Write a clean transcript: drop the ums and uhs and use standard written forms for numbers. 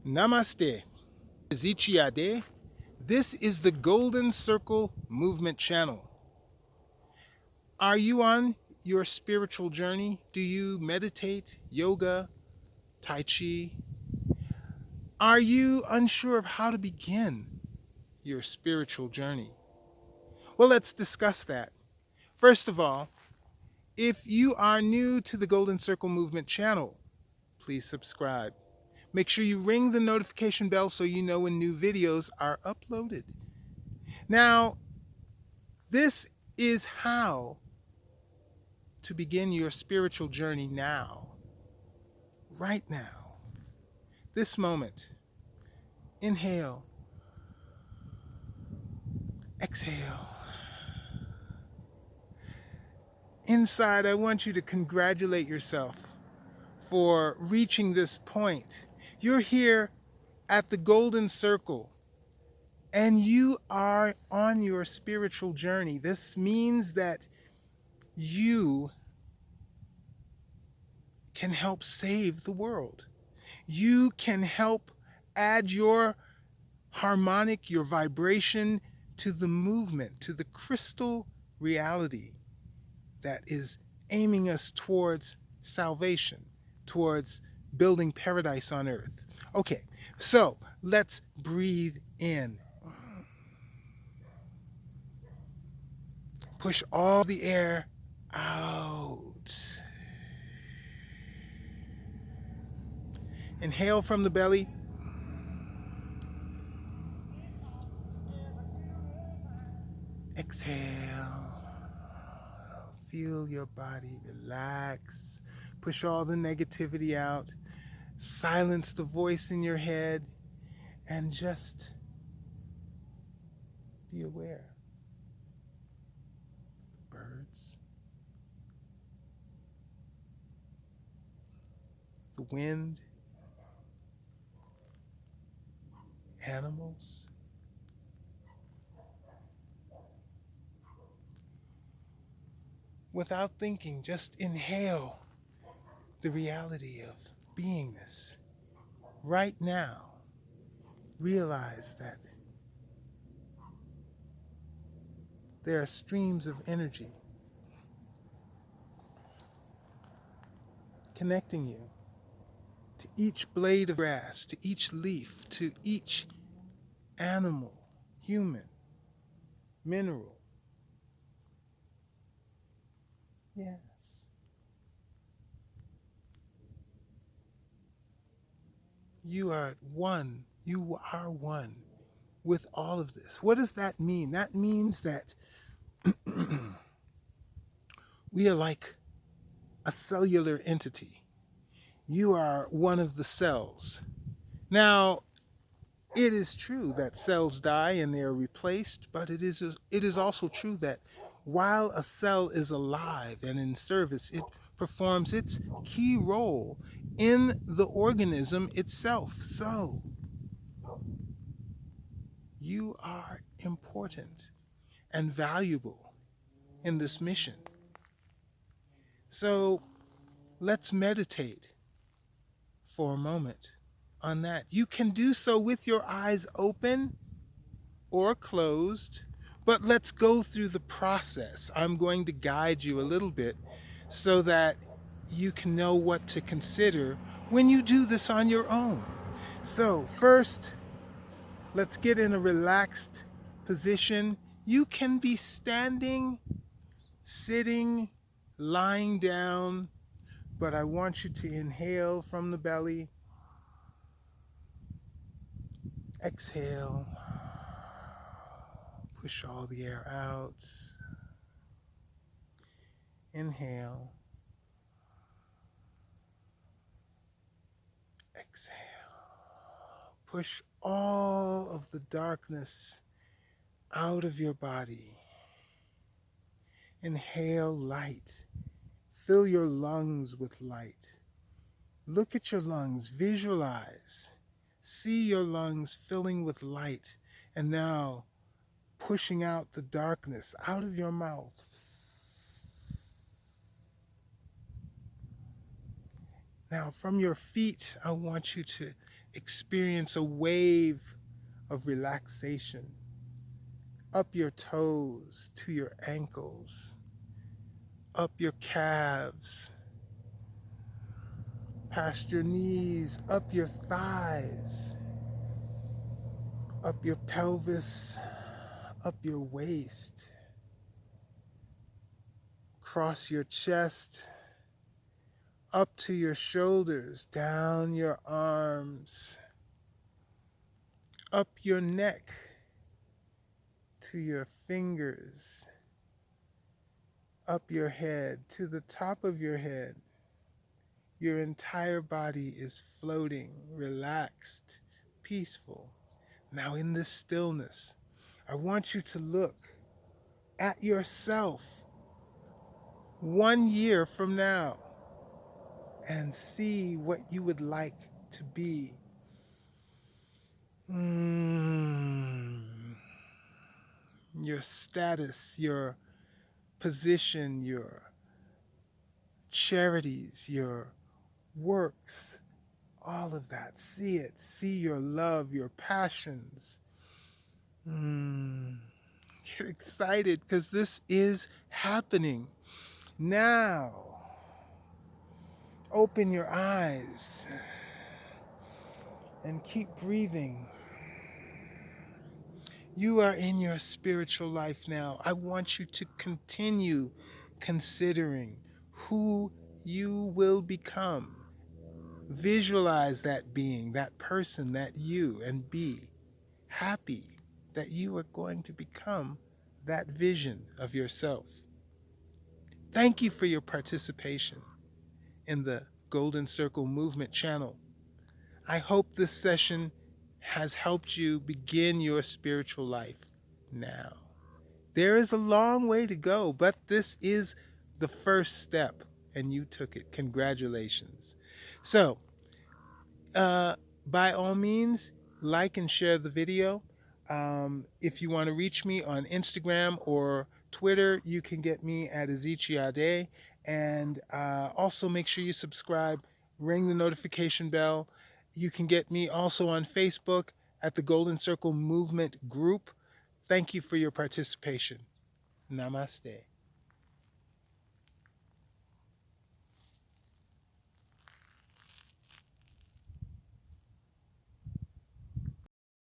Namaste. Zichiade. This is the Golden Circle Movement Channel. Are you on your spiritual journey? Do you meditate, yoga, tai chi? Are you unsure of how to begin your spiritual journey? Well, let's discuss that. First of all, if you are new to the Golden Circle Movement Channel, please subscribe. Make sure you ring the notification bell so you know when new videos are uploaded. Now, this is how to begin your spiritual journey now, right now, this moment. Inhale, exhale. Inside, I want you to congratulate yourself for reaching this point. You're here at the Golden Circle, and you are on your spiritual journey. This means that you can help save the world. You can help add your harmonic, your vibration to the movement, to the crystal reality that is aiming us towards salvation, towards building paradise on earth. Okay, so let's breathe in. Push all the air out. Inhale from the belly. Exhale. Feel your body relax. Push all the negativity out. Silence the voice in your head and just be aware. The birds, the wind, animals. Without thinking, just inhale the reality of beingness. Right now, realize that there are streams of energy connecting you to each blade of grass, to each leaf, to each animal, human, mineral. Yes. You are one. You are one with all of this. What does that mean? That means that we are like a cellular entity. You are one of the cells. Now, it is true that cells die and they are replaced, but it is also true that while a cell is alive and in service, it performs its key role in the organism itself. So, you are important and valuable in this mission. So, let's meditate for a moment on that. You can do so with your eyes open or closed, but let's go through the process. I'm going to guide you a little bit so that you can know what to consider when you do this on your own. So first, let's get in a relaxed position. You can be standing, sitting, lying down, but I want you to inhale from the belly. Exhale. Push all the air out. Inhale. Exhale. Push all of the darkness out of your body. Inhale light. Fill your lungs with light. Look at your lungs. Visualize. See your lungs filling with light. And now pushing out the darkness out of your mouth. Now from your feet, I want you to experience a wave of relaxation up your toes to your ankles, up your calves, past your knees, up your thighs, up your pelvis, up your waist, across your chest, up to your shoulders, down your arms, up your neck to your fingers, up your head to the top of your head. Your entire body is floating, relaxed, peaceful. Now in this stillness, I want you to look at yourself 1 year from now and see what you would like to be. Your status, your position, your charities, your works, all of that. See it. See your love, your passions. Get excited because this is happening now. Open your eyes and keep breathing. You are in your spiritual life now. I want you to continue considering who you will become. Visualize that being, that person, that you, and be happy that you are going to become that vision of yourself. Thank you for your participation in the Golden Circle Movement channel. I hope this session has helped you begin your spiritual life now. There is a long way to go, but this is the first step, and you took it. Congratulations. So, by all means, like and share the video. If you want to reach me on Instagram or Twitter, you can get me at Ezechiade. And also make sure you subscribe, ring the notification bell. You can get me also on Facebook at the Golden Circle Movement Group. Thank you for your participation. Namaste.